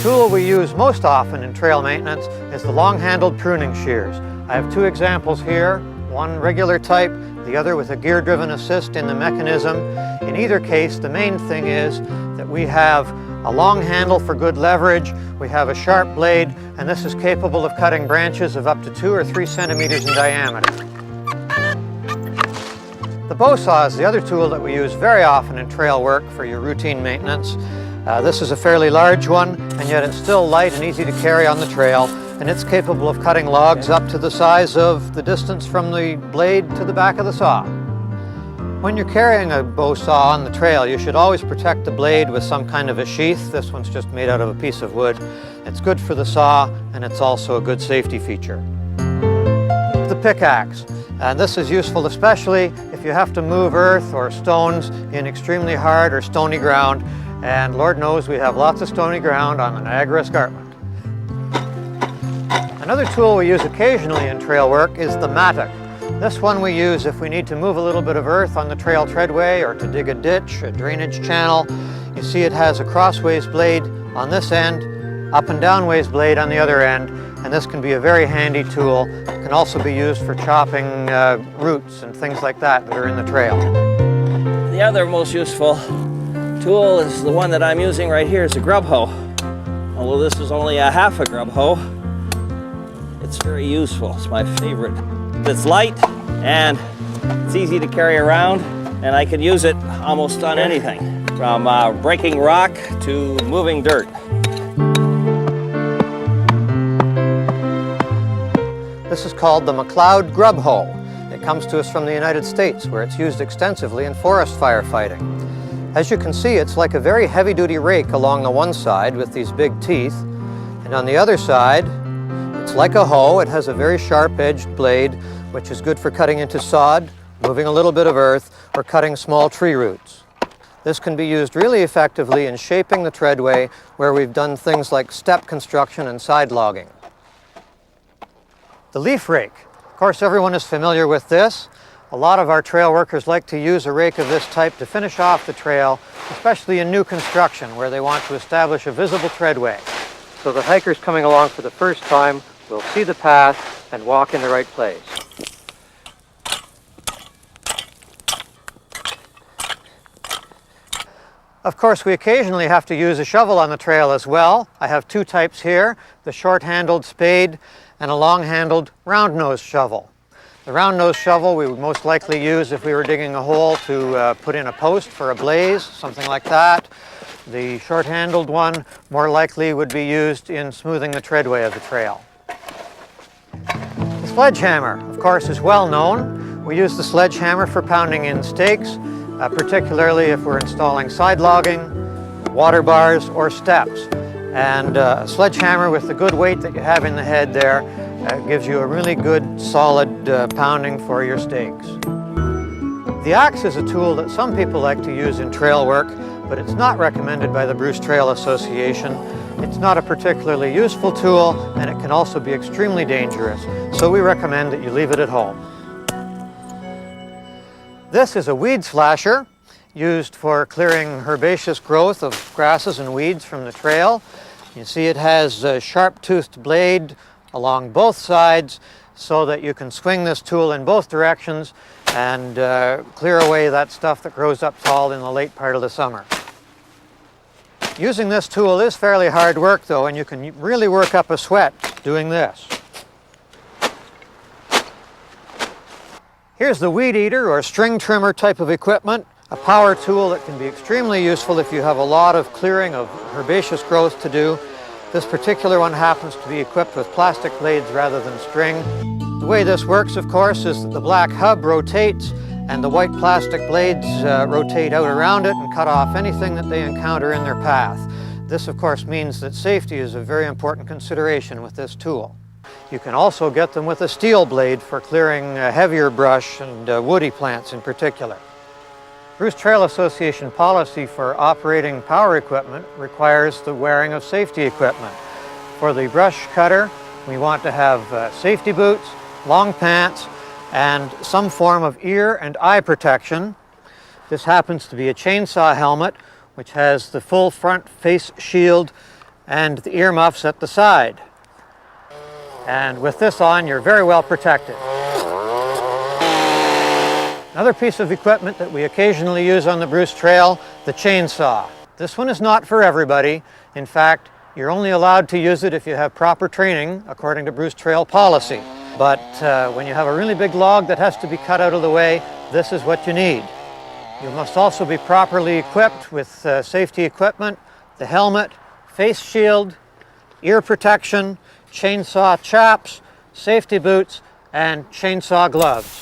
tool we use most often in trail maintenance is the long-handled pruning shears. I have two examples here, one regular type, the other with a gear-driven assist in the mechanism. In either case, the main thing is that we have a long handle for good leverage, we have a sharp blade, and this is capable of cutting branches of up to 2 or 3 centimeters in diameter. The bow saw is the other tool that we use very often in trail work for your routine maintenance. This is a fairly large one, and yet it's still light and easy to carry on the trail, and it's capable of cutting logs up to the size of the distance from the blade to the back of the saw. When you're carrying a bow saw on the trail, you should always protect the blade with some kind of a sheath. This one's just made out of a piece of wood. It's good for the saw, and it's also a good safety feature. The pickaxe. And this is useful especially if you have to move earth or stones in extremely hard or stony ground. And Lord knows we have lots of stony ground on the Niagara Escarpment. Another tool we use occasionally in trail work is the mattock. This one we use if we need to move a little bit of earth on the trail treadway or to dig a ditch, a drainage channel. You see it has a crossways blade on this end, up and downways blade on the other end, and this can be a very handy tool. It can also be used for chopping roots and things like that that are in the trail. The other most useful tool is the one that I'm using right here. Is a grub hoe. Although this is only a half a grub hoe, it's very useful. It's my favorite. It's light and it's easy to carry around, and I can use it almost on anything, from breaking rock to moving dirt. This is called the McLeod grub hoe. It comes to us from the United States, where it's used extensively in forest firefighting. As you can see, it's like a very heavy-duty rake along the one side with these big teeth, and on the other side, it's like a hoe. It has a very sharp-edged blade, which is good for cutting into sod, moving a little bit of earth, or cutting small tree roots. This can be used really effectively in shaping the treadway, where we've done things like step construction and side logging. The leaf rake. Of course, everyone is familiar with this. A lot of our trail workers like to use a rake of this type to finish off the trail, especially in new construction where they want to establish a visible treadway. So the hikers coming along for the first time will see the path and walk in the right place. Of course, we occasionally have to use a shovel on the trail as well. I have two types here, the short-handled spade and a long-handled round-nosed shovel. The round-nosed shovel we would most likely use if we were digging a hole to put in a post for a blaze, something like that. The short-handled one more likely would be used in smoothing the treadway of the trail. The sledgehammer, of course, is well known. We use the sledgehammer for pounding in stakes, particularly if we're installing side logging, water bars, or steps. And a sledgehammer with the good weight that you have in the head there gives you a really good, solid pounding for your stakes. The axe is a tool that some people like to use in trail work, but it's not recommended by the Bruce Trail Association. It's not a particularly useful tool, and it can also be extremely dangerous, so we recommend that you leave it at home. This is a weed slasher, used for clearing herbaceous growth of grasses and weeds from the trail. You see it has a sharp-toothed blade along both sides so that you can swing this tool in both directions and clear away that stuff that grows up tall in the late part of the summer. Using this tool is fairly hard work though, and you can really work up a sweat doing this. Here's the weed eater or string trimmer type of equipment. A power tool that can be extremely useful if you have a lot of clearing of herbaceous growth to do. This particular one happens to be equipped with plastic blades rather than string. The way this works, of course, is that the black hub rotates and the white plastic blades rotate out around it and cut off anything that they encounter in their path. This, of course, means that safety is a very important consideration with this tool. You can also get them with a steel blade for clearing heavier brush and woody plants in particular. Bruce Trail Association policy for operating power equipment requires the wearing of safety equipment. For the brush cutter, we want to have safety boots, long pants, and some form of ear and eye protection. This happens to be a chainsaw helmet, which has the full front face shield and the earmuffs at the side. And with this on, you're very well protected. Another piece of equipment that we occasionally use on the Bruce Trail, the chainsaw. This one is not for everybody. In fact, you're only allowed to use it if you have proper training according to Bruce Trail policy. But when you have a really big log that has to be cut out of the way, this is what you need. You must also be properly equipped with safety equipment, the helmet, face shield, ear protection, chainsaw chaps, safety boots, and chainsaw gloves.